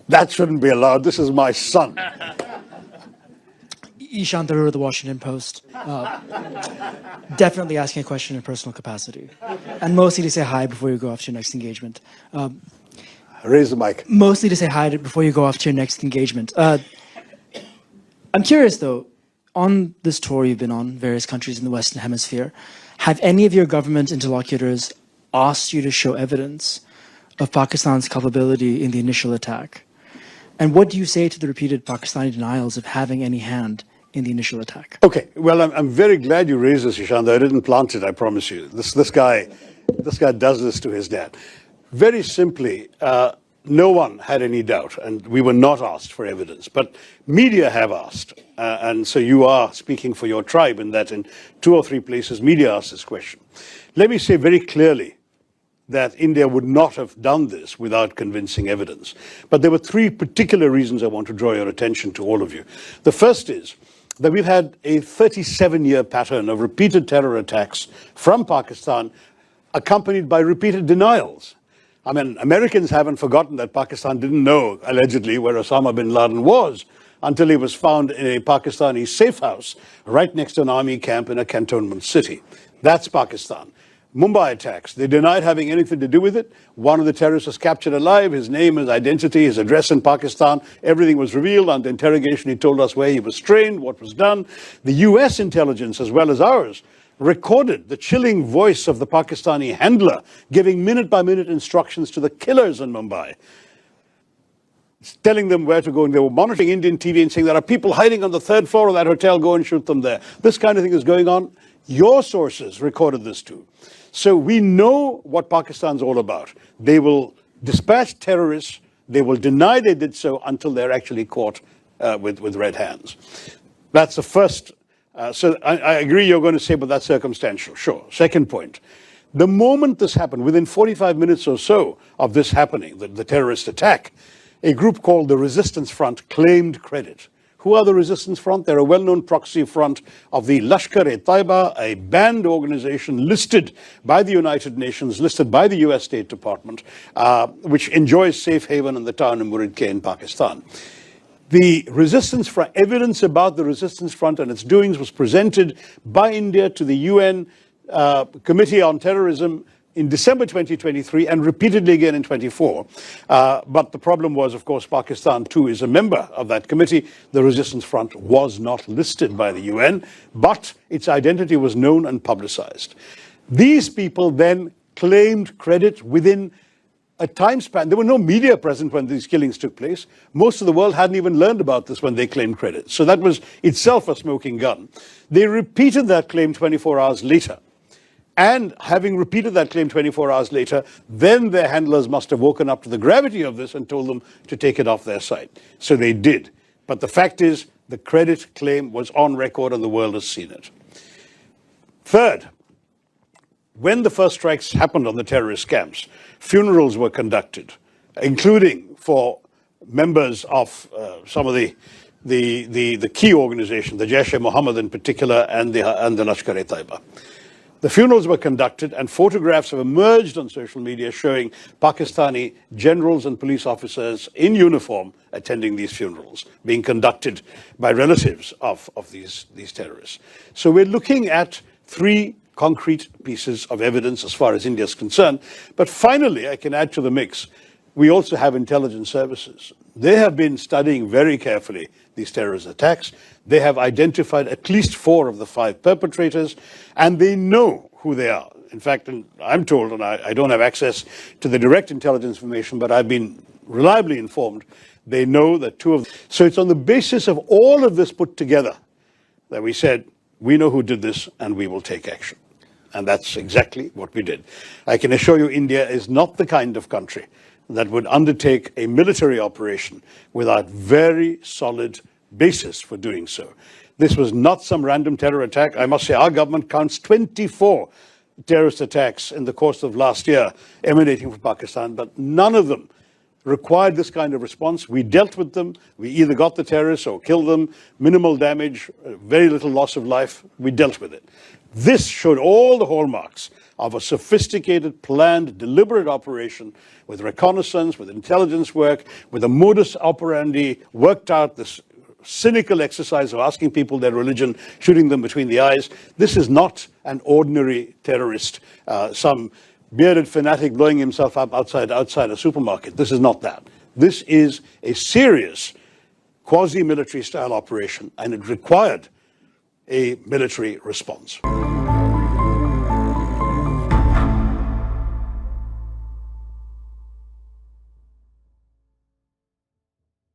That shouldn't be allowed. This is my son. Ishan Tharoor of the Washington Post. Definitely asking a question in personal capacity. And mostly to say hi before you go off to your next engagement. Raise the mic. Mostly to say hi before you go off to your next engagement. I'm curious, though, on this tour you've been on, various countries in the Western Hemisphere, have any of your government interlocutors asked you to show evidence of Pakistan's culpability in the initial attack? And what do you say to the repeated Pakistani denials of having any hand in the initial attack? Okay, well, I'm very glad you raised this, Ishan. I didn't plant it, I promise you. This guy does this to his dad. Very simply, no one had any doubt, and we were not asked for evidence. But media have asked, and so you are speaking for your tribe in that in 2 or 3 places media asked this question. Let me say very clearly that India would not have done this without convincing evidence. But there were 3 particular reasons I want to draw your attention to, all of you. The first is that we've had a 37-year pattern of repeated terror attacks from Pakistan, accompanied by repeated denials. I mean, Americans haven't forgotten that Pakistan didn't know, allegedly, where Osama bin Laden was until he was found in a Pakistani safe house right next to an army camp in a cantonment city. That's Pakistan. Mumbai attacks, they denied having anything to do with it. One of the terrorists was captured alive, his name, his identity, his address in Pakistan, everything was revealed. Under interrogation, he told us where he was trained, what was done. The US intelligence, as well as ours, recorded the chilling voice of the Pakistani handler giving minute-by-minute instructions to the killers in Mumbai, telling them where to go. And they were monitoring Indian TV and saying, there are people hiding on the 3rd floor of that hotel, go and shoot them there. This kind of thing is going on. Your sources recorded this too. So we know what Pakistan's all about. They will dispatch terrorists, they will deny they did so until they're actually caught with red hands. That's the first. So I agree you're going to say, but that's circumstantial. Sure. Second point. The moment this happened, within 45 minutes or so of this happening, the terrorist attack, a group called the Resistance Front claimed credit. Who are the Resistance Front? They're a well-known proxy front of the Lashkar-e-Taiba, a banned organization listed by the United Nations, listed by the US State Department, which enjoys safe haven in the town of Murid-K in Pakistan. The Resistance Front, evidence about the Resistance Front and its doings was presented by India to the UN Committee on Terrorism in December 2023 and repeatedly again in 24. But the problem was, of course, Pakistan too is a member of that committee. The Resistance Front was not listed by the UN, but its identity was known and publicized. These people then claimed credit within a time span. There were no media present when these killings took place. Most of the world hadn't even learned about this when they claimed credit. So that was itself a smoking gun. They repeated that claim 24 hours later. And having repeated that claim 24 hours later, then their handlers must have woken up to the gravity of this and told them to take it off their site. So they did. But the fact is, the credit claim was on record and the world has seen it. Third, when the first strikes happened on the terrorist camps, funerals were conducted, including for members of some of the key organizations, the Jaish-e-Mohammed in particular, and the Lashkar-e-Taiba. The funerals were conducted and photographs have emerged on social media showing Pakistani generals and police officers in uniform attending these funerals, being conducted by relatives of these terrorists. So we're looking at 3 concrete pieces of evidence as far as India is concerned. But finally, I can add to the mix, we also have intelligence services. They have been studying very carefully these terrorist attacks. They have identified at least 4 of the 5 perpetrators, and they know who they are. In fact, I'm told, and I don't have access to the direct intelligence information, but I've been reliably informed, they know that 2 of them. So it's on the basis of all of this put together that we said, we know who did this and we will take action. And that's exactly what we did. I can assure you India is not the kind of country that would undertake a military operation without very solid basis for doing so. This was not some random terror attack. I must say our government counts 24 terrorist attacks in the course of last year emanating from Pakistan, but none of them required this kind of response. We dealt with them. We either got the terrorists or killed them, minimal damage, very little loss of life. We dealt with it. This showed all the hallmarks of a sophisticated, planned, deliberate operation with reconnaissance, with intelligence work, with a modus operandi worked out, this cynical exercise of asking people their religion, shooting them between the eyes. This is not an ordinary terrorist, some bearded fanatic blowing himself up outside a supermarket. This is not that. This is a serious quasi-military style operation, and it required a military response.